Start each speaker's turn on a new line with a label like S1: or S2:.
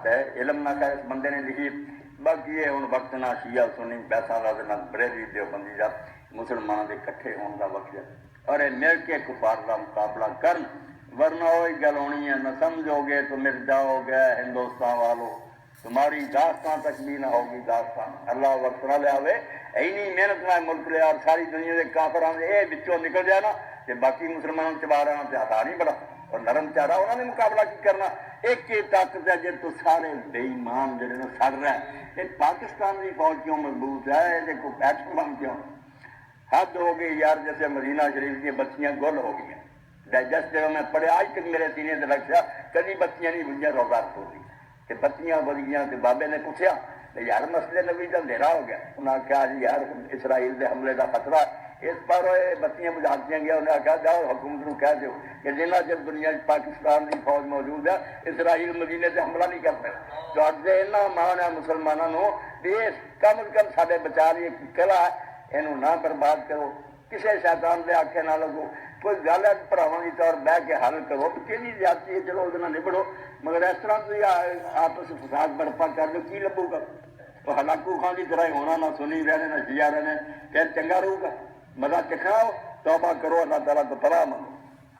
S1: بات ہے، علم نہ خیر اس بندے نے لکھی، باقی یہ ہوں وقت نہ شیعہ سنی پیسہ کا نہ بریلوی دیوبندی کا مسلمانوں کے کٹھے ہونے کا وقت ہے، اور یہ مل کے کفار کا مقابلہ کرن، ورنہ وہی گل ہونی ہے، نہ سمجھو گے تو مر جاؤ گے ہندوستان والوں، تمہاری داستان تک بھی نہ ہوگی داستان۔ اللہ وقت نہ لیا اینی محنت نہ ملک لیا اور ساری دنیا کے کافران یہ بچوں نکل جائے نا کہ باقی مسلمانوں چبا رہا تو ہتھا نہیں بڑا اور نرم چارہ انہوں نے مقابلہ کی کرنا۔ ایک ہی طاقت ہے جن تو سارے بے ایمان جڑے نے سڑ رہے ہیں، یہ پاکستان کی فوج کیوں مضبوط ہے، یہ کو ایٹم بم کیوں؟ حد ہو گئی یار، جیسے مدینہ شریف کی بچیاں گل ہو گئی ہیں، ڈائجسٹ میں پڑھے آج تک میرے سینے سے لگتا کبھی بچیاں نہیں بجیاں روزات ہوتی کہ بچیاں بڑھ گیا کہ بابے نے پوچھا یار مسئلے نبی کا اندھیرا ہو گیا، انہوں نے کہا جی یار اسرائیل کے حملے کا خطرہ اس پر بتیاں بجھاتی گیا، انہیں آخیا جاؤ حکومت کو کہہ دو کہ جنہ چر دنیا پاکستان کی فوج موجود ہے اسرائیل مدینے سے حملہ نہیں کر سکتا، تو اتنا مان ہے مسلمانوں کم از کم سارے بچا لیے قلعہ ہے، یہ نہ برباد کرو، کسی شیطان کے آکھے نہ لگو، کوئی گل ہے بھراواں کی طور بہ کے حل کرو، کہ زیادتی ہے چلو وہ نبڑو، مگر اس طرح تھی آپس فساد برپا کر لو کی لبو گا؟ تو ہلاکو خان کی طرح ہونا، نہ سنی رہنے نہ شیعہ رہنے، پھر چنگا رہے گا؟ مزہ چکھاؤ، توبہ کرو، اللہ تعالیٰ تو پناہ منگو۔